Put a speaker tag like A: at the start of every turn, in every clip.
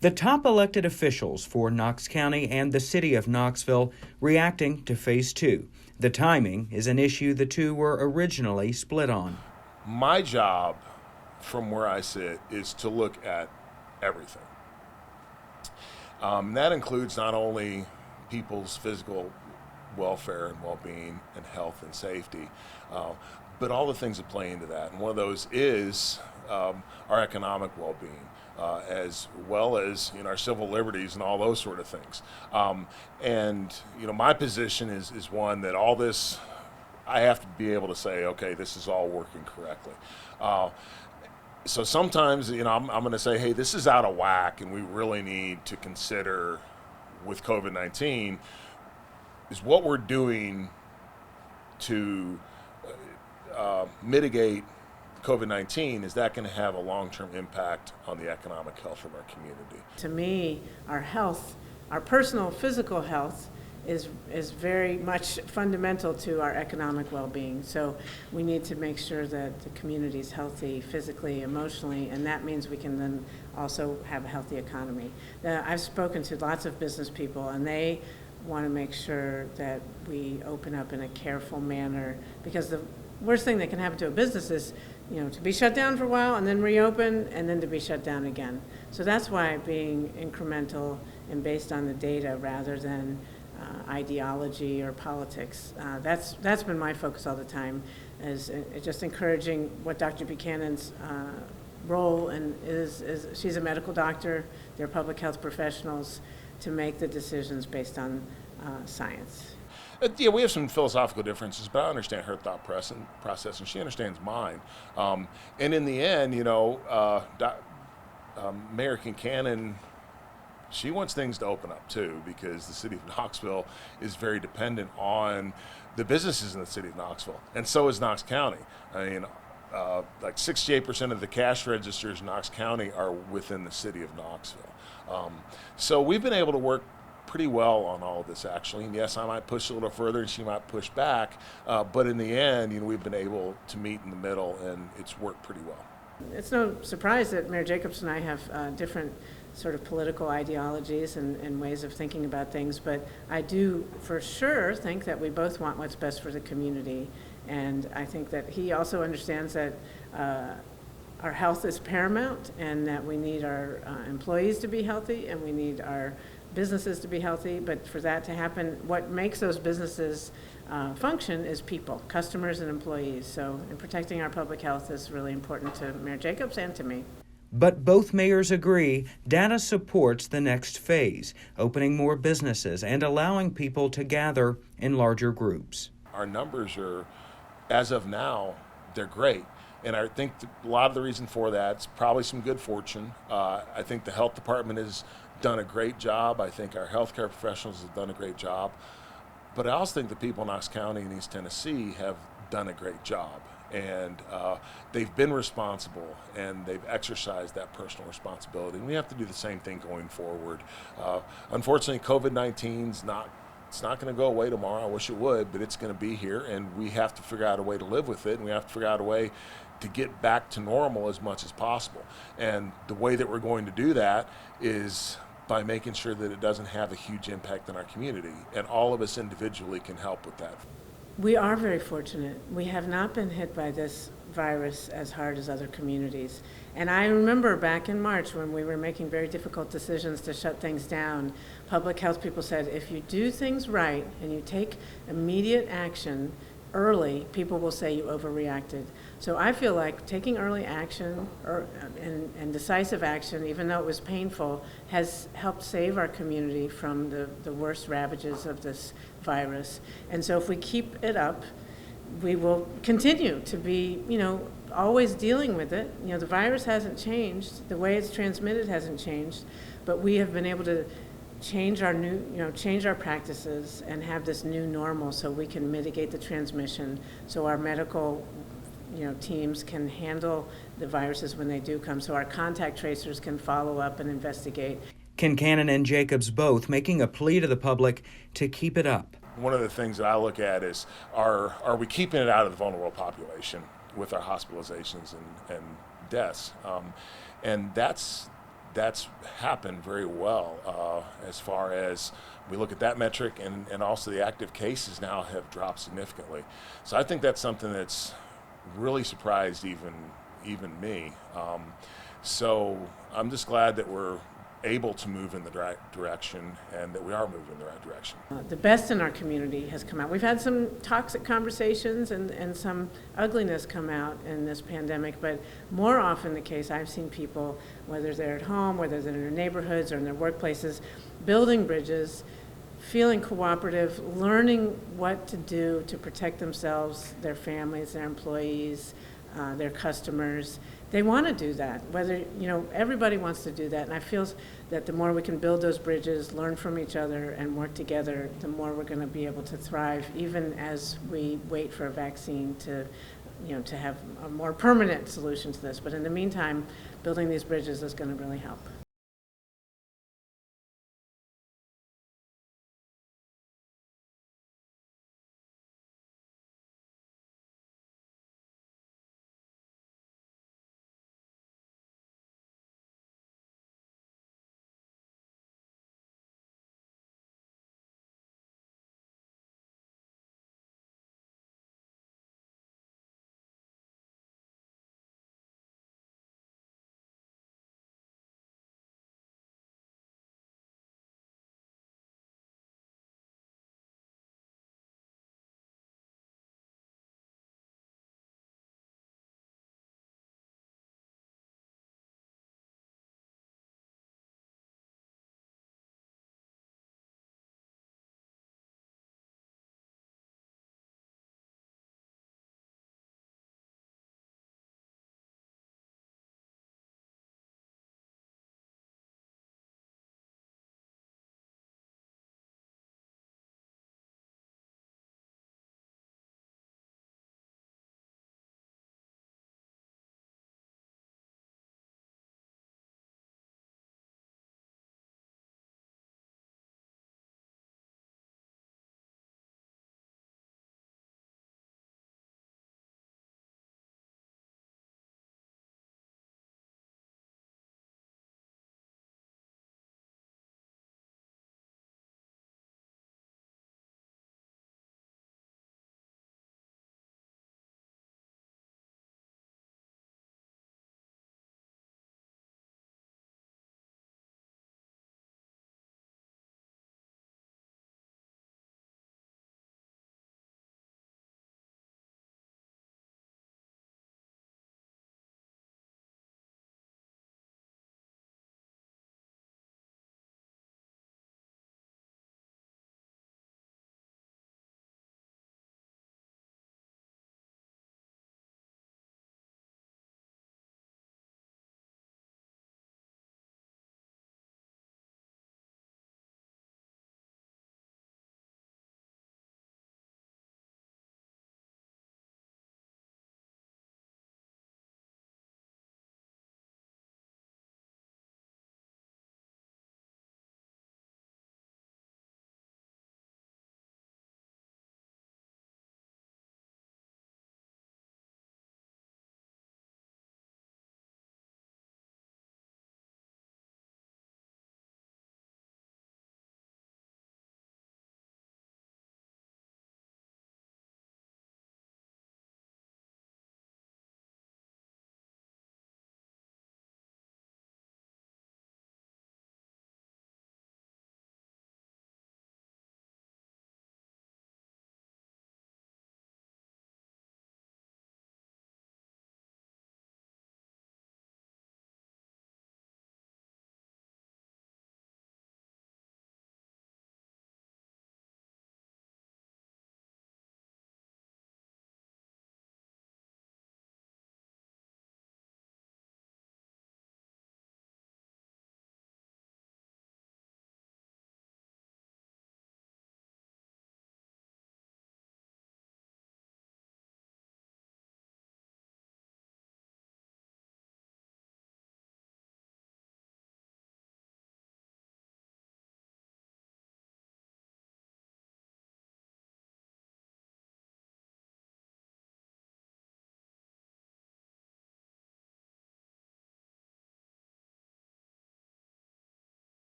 A: The top elected officials for Knox County and the city of Knoxville reacting to Phase 2. The timing is an issue the two were originally split on.
B: My job, from where I sit, is to look at everything. That includes not only people's physical welfare and well-being and health and safety, but all the things that play into that. And one of those is our economic well-being, as well as our civil liberties and all those sort of things. And my position is one that all this, I have to be able to say, okay, this is all working correctly. So sometimes, I'm going to say, hey, this is out of whack, and we really need to consider with COVID-19 is what we're doing to mitigate COVID-19, is that going to have a long-term impact on the economic health of our community?
C: To me, our health, our personal physical health, is very much fundamental to our economic well-being. So we need to make sure that the community is healthy physically, emotionally, and that means we can then also have a healthy economy. I've spoken to lots of business people, and they want to make sure that we open up in a careful manner, because the worst thing that can happen to a business is to be shut down for a while and then reopen and then to be shut down again. So that's why being incremental and based on the data rather than ideology or politics. That's been my focus all the time, is just encouraging what Dr. Buchanan's role and is she's a medical doctor, they're public health professionals, to make the decisions based on science.
B: Yeah, we have some philosophical differences, but I understand her thought process, and she understands mine. And in the end, Mayor Kincannon, she wants things to open up too, because the city of Knoxville is very dependent on the businesses in the city of Knoxville, and so is Knox County. I mean, like 68% of the cash registers in Knox County are within the city of Knoxville. So we've been able to work pretty well on all of this, actually. And yes, I might push a little further and she might push back, but in the end, we've been able to meet in the middle, and it's worked pretty well.
C: It's no surprise that Mayor Jacobs and I have different sort of political ideologies and ways of thinking about things, but I do for sure think that we both want what's best for the community, and I think that he also understands that our health is paramount, and that we need our employees to be healthy, and we need our businesses to be healthy. But for that to happen, what makes those businesses function is people, customers and employees. So in protecting our public health is really important to Mayor Jacobs and to me.
A: But both mayors agree data supports the next phase, opening more businesses and allowing people to gather in larger groups.
B: Our numbers are, as of now, they're great. And I think a lot of the reason for that is probably some good fortune. I think the health department has done a great job. I think our healthcare professionals have done a great job. But I also think the people in Knox County and East Tennessee have done a great job. And they've been responsible, and they've exercised that personal responsibility. And we have to do the same thing going forward. Unfortunately, COVID-19's it's not going to go away tomorrow. I wish it would, but it's going to be here, and we have to figure out a way to live with it, and we have to figure out a way to get back to normal as much as possible. And the way that we're going to do that is by making sure that it doesn't have a huge impact on our community, and all of us individually can help with that.
C: We are very fortunate. We have not been hit by this virus as hard as other communities. And I remember back in March when we were making very difficult decisions to shut things down, public health people said, if you do things right and you take immediate action early, people will say you overreacted. So I feel like taking early action and decisive action, even though it was painful, has helped save our community from the worst ravages of this virus. And so if we keep it up, we will continue to be, always dealing with it. The virus hasn't changed. The way it's transmitted hasn't changed, but we have been able to change our practices and have this new normal so we can mitigate the transmission, so our medical teams can handle the viruses when they do come, so our contact tracers can follow up and investigate.
A: Kincannon and Jacobs both making a plea to the public to keep it up.
B: One of the things that I look at is, are we keeping it out of the vulnerable population with our hospitalizations and deaths? And that's that's happened very well as far as we look at that metric, and also the active cases now have dropped significantly. So I think that's something that's really surprised even me. So I'm just glad that we're able to move in the right direction, and that we are moving in the right direction.
C: The best in our community has come out. We've had some toxic conversations and some ugliness come out in this pandemic, but more often the case, I've seen people, whether they're at home, whether they're in their neighborhoods or in their workplaces, building bridges, feeling cooperative, learning what to do to protect themselves, their families, their employees, their customers. They want to do that. Everybody wants to do that. And I feel that the more we can build those bridges, learn from each other, and work together, the more we're going to be able to thrive, even as we wait for a vaccine to have a more permanent solution to this. But in the meantime, building these bridges is going to really help.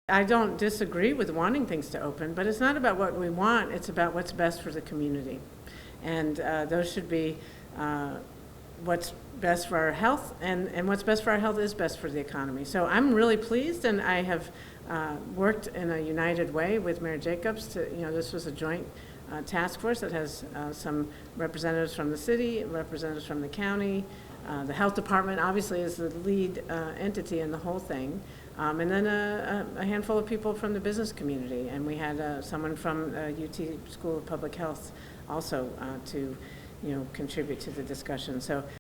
C: I don't disagree with wanting things to open, but it's not about what we want, it's about what's best for the community. And those should be what's best for our health, and what's best for our health is best for the economy. So I'm really pleased, and I have worked in a united way with Mayor Jacobs to, this was a joint task force that has some representatives from the city, representatives from the county. The health department obviously is the lead entity in the whole thing. And then a handful of people from the business community. And we had someone from UT School of Public Health also to, contribute to the discussion. So